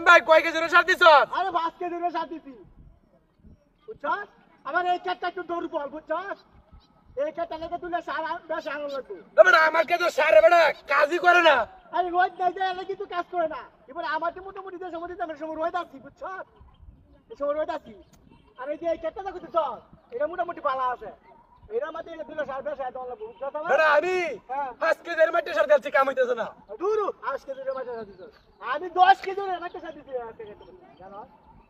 ভাই কয় কেজি সার দিছ? আরে 5 কেজি সার দিছি বুঝছস আমার এই কাটটা একটু দৌড় বল বুঝছস এই কাটটা লেগে তুলে সার বেশ আলো লাগবে বেটা আমার কে তো সারে বেটা কাজই করে না। আরে রোজ নাই যায় এলে কিন্তু কাজ করে না এবার আমাদের মোটামুটি যে সময় দিতে সময় রোজ আসছি বুঝছস এই সময় রোজ আসছি আর এই যে এই কাটটা দেখো তো এটা মোটামুটি ভালো আছে এরা মধ্যে এলে তুলে সার বেশ আলো লাগবে বুঝছস বেটা আমি 5 কেজির মাটি সার দিচ্ছি কাম হইতেছে না। দূর 5 কেজি মাটি সার দিছস আমি 10 কেজি মাটি সার দিছি জানো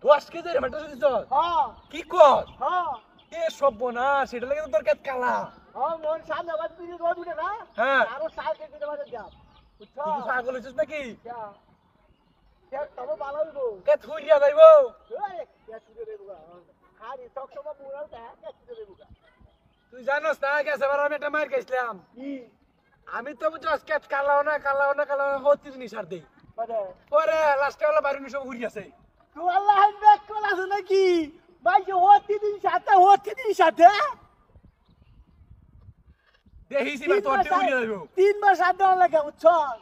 10 কেজির মাটি সার দিছ? হ্যাঁ কি কর? হ্যাঁ এ সব না সেটা লাগে তোর কাছে কালা। হ্যাঁ মন সামনে আবার তুই রোজ উঠে না হ্যাঁ আরো 4 কেজি মাটি দাও বুঝছস তুই পাগল হইছিস নাকি? তবে ভালো হইব কে থুইয়া যাইবো? তুই জানোস না গেছে এবার আমি একটা মার খাইছিলাম। আমি তো বুঝছস কে কালাও না হচ্ছে জিনিস আর দেই পরে লাস্টে হলো বাড়ি সব ঘুরি আছে। তুই আল্লাহ ব্যাক কল আছে নাকি ভাই যে হচ্ছে দিন সাথে দেখিস এবার তোরটে ঘুরি যাইবো। 3 মাস সাথে লাগে বুঝছস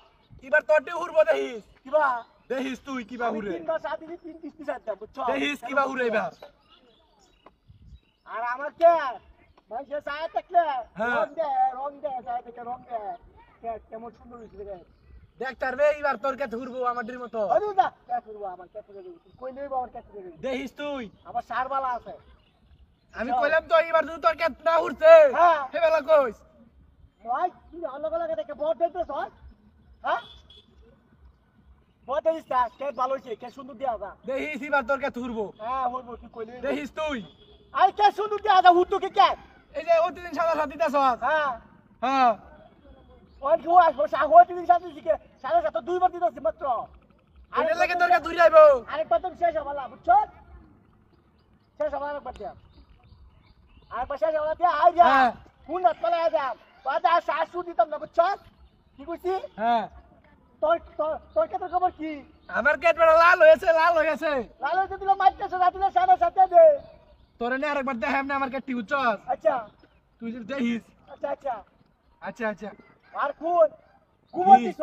এবার তোরটে ঘুরবো দেখিস। কিবা দেখিস তুই কিবা ঘুরে 3 মাস সাথে 3 কিস্তি সাথে বুঝছস দেখিস কিবা ঘুরে এবার। আর আমাকে ভাই যে সাথে থাকলে হ্যাঁ। রং দে সাথে থেকে রং দে কেমন সুন্দর হইছে রে দেখতার রে এবার তোর কাছে ঘুরবো আমাদের মতো। আরে দা কে করব আমার কে করে দিবি কই নেই বাবার কে করে দিবি দেখিস তুই আমার সারবালা আছে আমি কইলাম তো এবার যদি তোর কাছে না উঠছে হ্যাঁ। হেবেলা কইস ভাই তুই অলগ অলগ দেখে বড় দেখতেছ হ্যাঁ বড় দেখিস তা কে ভালো হইছে কে সুন্দর দিয়া যা দেখিস এবার তোর কাছে ঘুরবো। হ্যাঁ হইব তুই কই নেই দেখিস তুই আই কে সুন্দর দিয়া যা হুট কে কে এই যে অতিদিন সাদা সাথী দাস। হ্যাঁ হ্যাঁ ওই কি ওই সাহওয়াতি দিন সাথে দিকে সাড়ে 7 দুইবার দিতেছি মাত্র আরে লাগে তোর কাছে ঘুরে যাইবো। আরেকবার তো শেষ হবালা বুঝছো শেষ হবালা আরেকবার দিয়া আরেকবার শেষ হবালা দিয়া আই যা হ্যাঁ। কোন রাত পালা যা বাদা শাশু দিতাম না বুঝছো কি কইছি হ্যাঁ তোর কত খবর কি আমার কেট বেড়া লাল হয়েছে লালো তো দিলে মারতেছ রাতিলে সাড়ে 7 দে তোরে না আরেকবার দেখাম না আমার কেট টিউচস আচ্ছা তুই যদি দেখিস। আচ্ছা আচ্ছা আচ্ছা আচ্ছা আর কোন গুয়া দিছ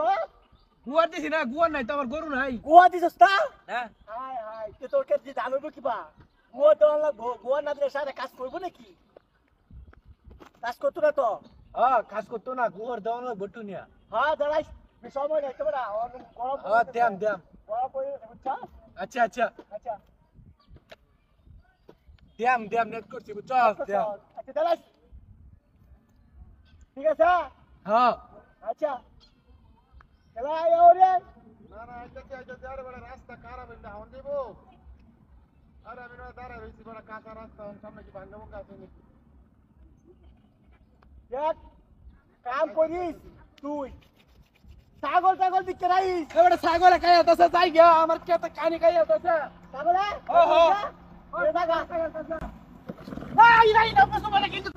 গুয়ার দিছি না গুয়ার নাই তো আমার গরু নাই। গুয়া দিছস তা হ্যাঁ হাই হাই তে তোর কে দি জানবো কিবা গুয়া তো লাগবো গুয়া না দিলে সাথে কাজ করব নাকি কাজ করতো না তো হ্যাঁ কাজ করতো না গুয়ার দেওয়ানো বটুনিয়া। হ্যাঁ দাঁড়াই সময় নাই তোমরা গরম হ্যাঁ দেম গরম করে বুঝছো আচ্ছা আচ্ছা আচ্ছা দেম নেট করছি বুঝছস দেম। আচ্ছা দাঁড়াই ঠিক আছে হ্যাঁ আচ্ছা দাঁড়াই ওরে না আইতে আরে বড় রাস্তা খারাপ হইছে হন দেব আরে আমি না দাঁড়াই রইছি বড় কাঁচা রাস্তা সামনে কি ভাঙবো কাছে নাকি দেখ কাম করিস তুই ছাগল দিকে রাইস এবারে ছাগলে খাই আতাছে যাই গিয়া আমার কেতে কানি খাই আতাছে। ছাগলে ওহো ওরে দাগা এই নাই না বসো বলে কিন্তু